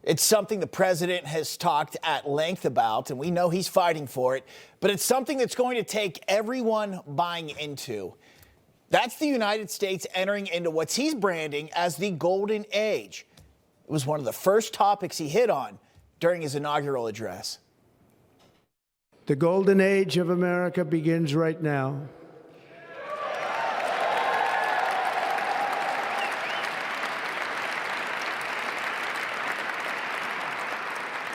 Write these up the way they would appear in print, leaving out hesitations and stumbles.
It's something the president has talked at length about, and we know he's fighting for it, but it's something that's going to take everyone buying into. That's the United States entering into what he's branding as the golden age. It was one of the first topics he hit on during his inaugural address. The golden age of America begins right now.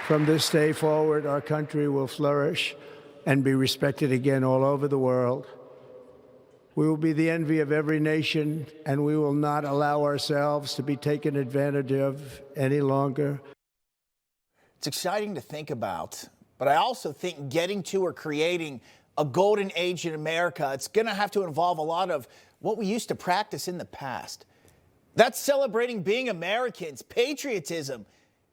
From this day forward, our country will flourish and be respected again all over the world. We will be the envy of every nation, and we will not allow ourselves to be taken advantage of any longer. It's exciting to think about, but I also think getting to or creating a golden age in America, it's going to have to involve a lot of what we used to practice in the past. That's celebrating being Americans, patriotism,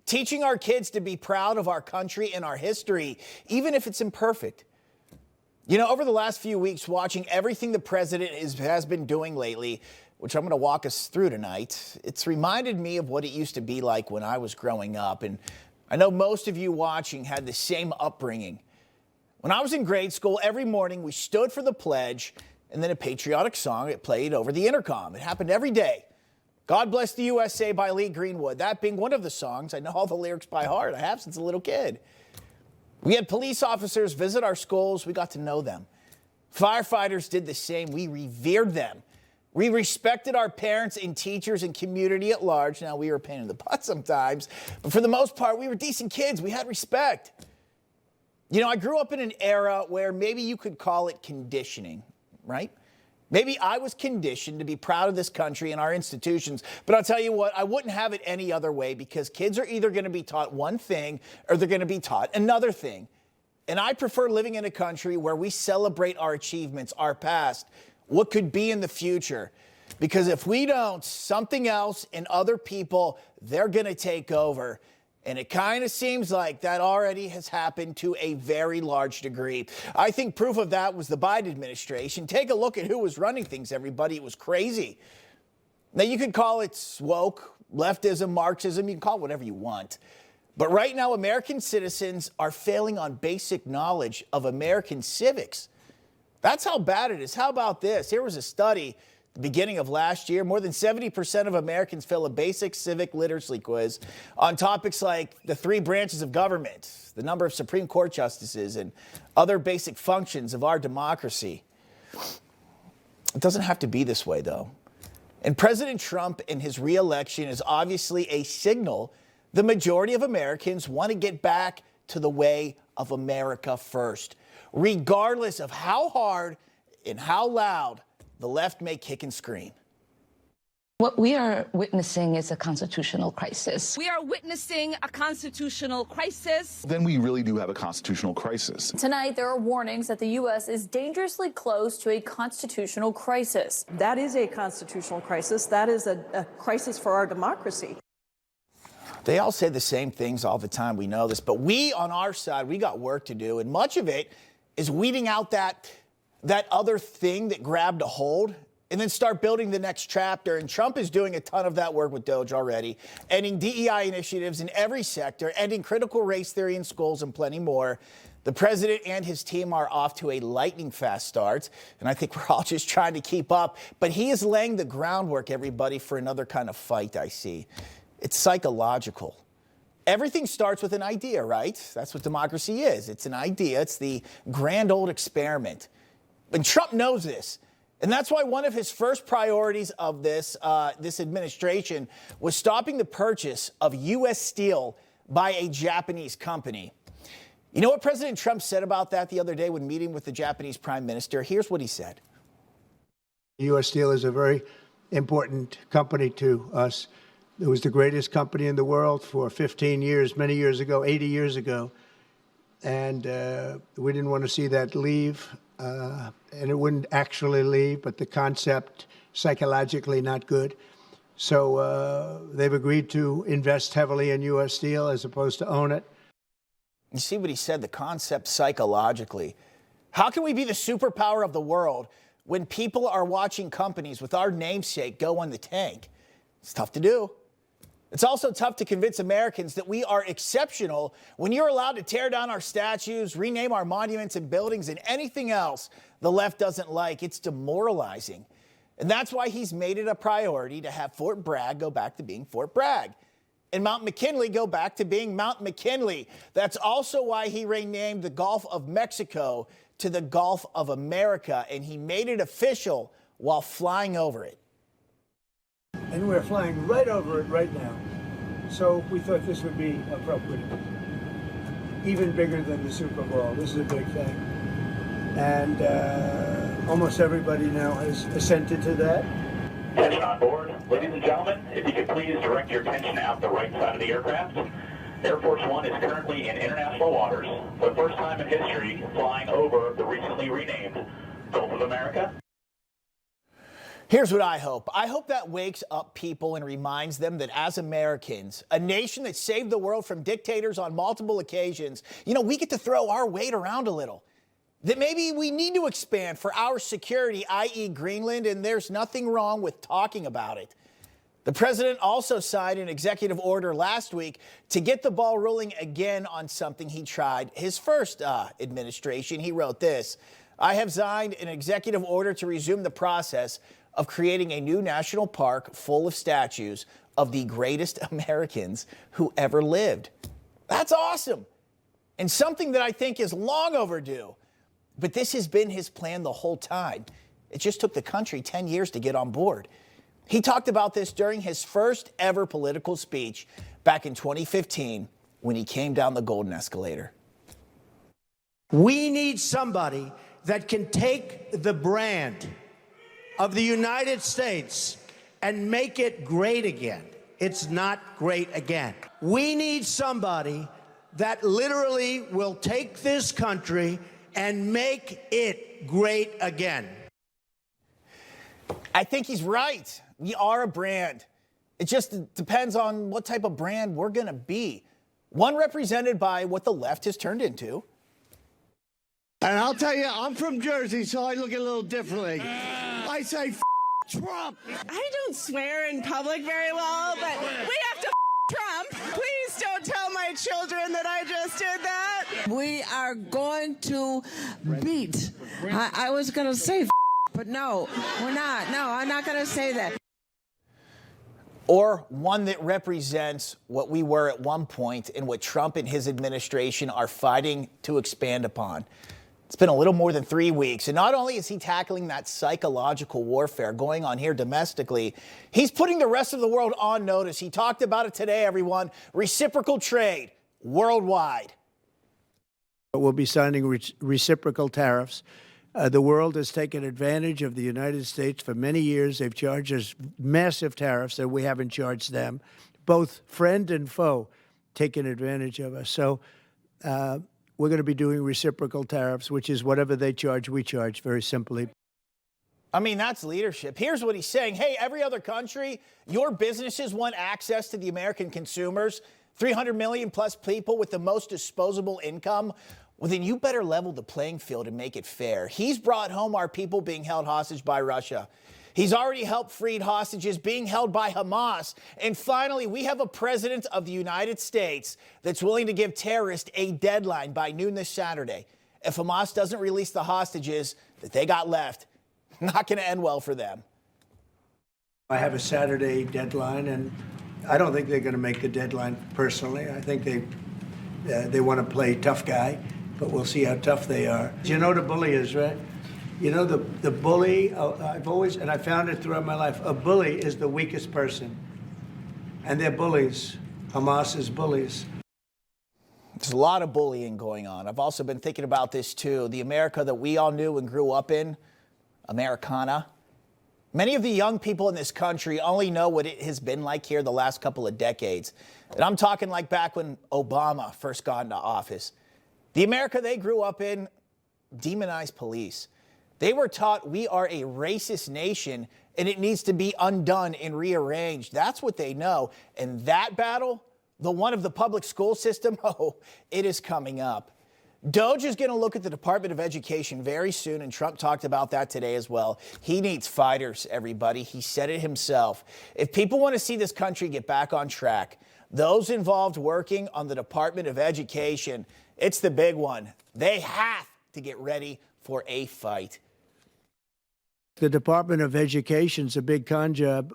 teaching our kids to be proud of our country and our history, even if it's imperfect. You know, over the last few weeks, watching everything the president has been doing lately, which I'm going to walk us through tonight, it's reminded me of what it used to be like when I was growing up. And I know most of you watching had the same upbringing. When I was in grade school, every morning we stood for the pledge and then a patriotic song it played over the intercom. It happened every day. God Bless the USA by Lee Greenwood, that being one of the songs. I know all the lyrics by heart. I have since a little kid. We had police officers visit our schools. We got to know them. Firefighters did the same. We revered them. We respected our parents and teachers and community at large. Now, we were a pain in the butt sometimes, but for the most part, we were decent kids. We had respect. You know, I grew up in an era where maybe you could call it conditioning, right? Maybe I was conditioned to be proud of this country and our institutions, but I'll tell you what, I wouldn't have it any other way, because kids are either going to be taught one thing or they're going to be taught another thing. And I prefer living in a country where we celebrate our achievements, our past, what could be in the future. Because if we don't, something else and other people, they're going to take over. And it kind of seems like that already has happened to a very large degree. I think proof of that was the Biden administration. Take a look at who was running things, everybody. It was crazy. Now, you could call it woke, leftism, Marxism. You can call it whatever you want. But right now, American citizens are failing on basic knowledge of American civics. That's how bad it is. How about this? Here was a study the beginning of last year. More than 70% of Americans fail a basic civic literacy quiz on topics like the 3 branches of government, the number of Supreme Court justices, and other basic functions of our democracy. It doesn't have to be this way, though. And President Trump and his re-election is obviously a signal the majority of Americans want to get back to the way of America first, regardless of how hard and how loud the left may kick and scream. What we are witnessing is a constitutional crisis. We are witnessing a constitutional crisis. Then we really do have a constitutional crisis. Tonight, there are warnings that the U.S. is dangerously close to a constitutional crisis. That is a constitutional crisis. That is a crisis for our democracy. They all say the same things all the time. We know this. But we, on our side, we got work to do. And much of it is weeding out that other thing that grabbed a hold and then start building the next chapter. And Trump is doing a ton of that work with DOJ already, ending DEI initiatives in every sector, ending critical race theory in schools, and plenty more. The president and his team are off to a lightning fast start, and I think we're all just trying to keep up. But he is laying the groundwork, everybody, for another kind of fight I see. It's psychological. Everything starts with an idea, right? That's what democracy is. It's an idea. It's the grand old experiment. And Trump knows this. And that's why one of his first priorities of this administration was stopping the purchase of U.S. steel by a Japanese company. You know what President Trump said about that the other day when meeting with the Japanese prime minister? Here's what he said. U.S. Steel is a very important company to us. It was the greatest company in the world for 15 years, many years ago, 80 years ago. And we didn't want to see that leave. And it wouldn't actually leave, but the concept, psychologically not good. So they've agreed to invest heavily in U.S. Steel as opposed to own it. You see what he said, the concept psychologically. How can we be the superpower of the world when people are watching companies with our namesake go on the tank? It's tough to do. It's also tough to convince Americans that we are exceptional when you're allowed to tear down our statues, rename our monuments and buildings, and anything else the left doesn't like. It's demoralizing. And that's why he's made it a priority to have Fort Bragg go back to being Fort Bragg and Mount McKinley go back to being Mount McKinley. That's also why he renamed the Gulf of Mexico to the Gulf of America, and he made it official while flying over it. And we're flying right over it right now. So we thought this would be appropriate. Even bigger than the Super Bowl. This is a big thing. And almost everybody now has assented to that. Attention on board. Ladies and gentlemen, if you could please direct your attention out the right side of the aircraft. Air Force One is currently in international waters for the first time in history, flying over the recently renamed Gulf of America. Here's what I hope. I hope that wakes up people and reminds them that as Americans, a nation that saved the world from dictators on multiple occasions, we get to throw our weight around a little. That maybe we need to expand for our security, i.e. Greenland, and there's nothing wrong with talking about it. The president also signed an executive order last week to get the ball rolling again on something he tried his first administration. He wrote this: I have signed an executive order to resume the process of creating a new national park full of statues of the greatest Americans who ever lived. That's awesome. And something that I think is long overdue. But this has been his plan the whole time. It just took the country 10 years to get on board. He talked about this during his first ever political speech back in 2015 when he came down the golden escalator. We need somebody that can take the brand of the United States and make it great again. It's not great again. We need somebody that literally will take this country and make it great again. I think he's right. We are a brand. It just depends on what type of brand we're going to be. One represented by what the left has turned into. And I'll tell you, I'm from Jersey, so I look a little differently. I say, Trump. I don't swear in public very well, but we have to Trump. Please don't tell my children that I just did that. We are going to beat. I was going to say but no, we're not. No, I'm not going to say that. Or one that represents what we were at one point and what Trump and his administration are fighting to expand upon. It's been a little more than 3 weeks, and not only is he tackling that psychological warfare going on here domestically, he's putting the rest of the world on notice. He talked about it today, everyone. Reciprocal trade worldwide. We'll be signing reciprocal tariffs. The world has taken advantage of the United States for many years. They've charged us massive tariffs that we haven't charged them. Both friend and foe taking advantage of us. So we're going to be doing reciprocal tariffs, which is whatever they charge, we charge, very simply. I mean, that's leadership. Here's what he's saying. Hey, every other country, your businesses want access to the American consumers, 300 million plus people with the most disposable income. Well, then you better level the playing field and make it fair. He's brought home our people being held hostage by Russia. He's already helped freed hostages being held by Hamas. And finally, we have a president of the United States that's willing to give terrorists a deadline by noon this Saturday. If Hamas doesn't release the hostages that they got left, not going to end well for them. I have a Saturday deadline, and I don't think they're going to make the deadline personally. I think they want to play tough guy, but we'll see how tough they are. You know what a bully is, right? You know, the bully, I've always, and I found it throughout my life, a bully is the weakest person. And they're bullies. Hamas is bullies. There's a lot of bullying going on. I've also been thinking about this too. The America that we all knew and grew up in, Americana. Many of the young people in this country only know what it has been like here the last couple of decades. And I'm talking like back when Obama first got into office. The America they grew up in demonized police. They were taught we are a racist nation and it needs to be undone and rearranged. That's what they know. And that battle, the one of the public school system, oh, it is coming up. DOJ is going to look at the Department of Education very soon, and Trump talked about that today as well. He needs fighters, everybody. He said it himself. If people want to see this country get back on track, those involved working on the Department of Education, it's the big one. They have to get ready for a fight. The Department of Education's a big con job.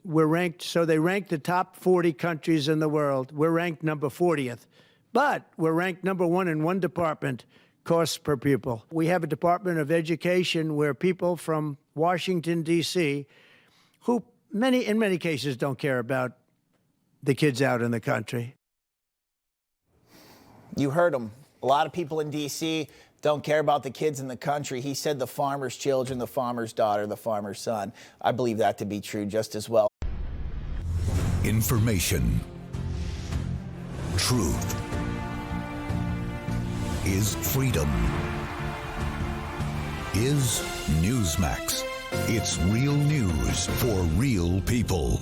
We're ranked, so they rank the top 40 countries in the world. We're ranked number 40th, but we're ranked number 1 in one department, costs per pupil. We have a Department of Education where people from Washington, D.C., who in many cases don't care about the kids out in the country. You heard him. A lot of people in D.C. don't care about the kids in the country. He said the farmer's children, the farmer's daughter, the farmer's son. I believe that to be true just as well. Information. Truth is freedom. Is Newsmax. It's real news for real people.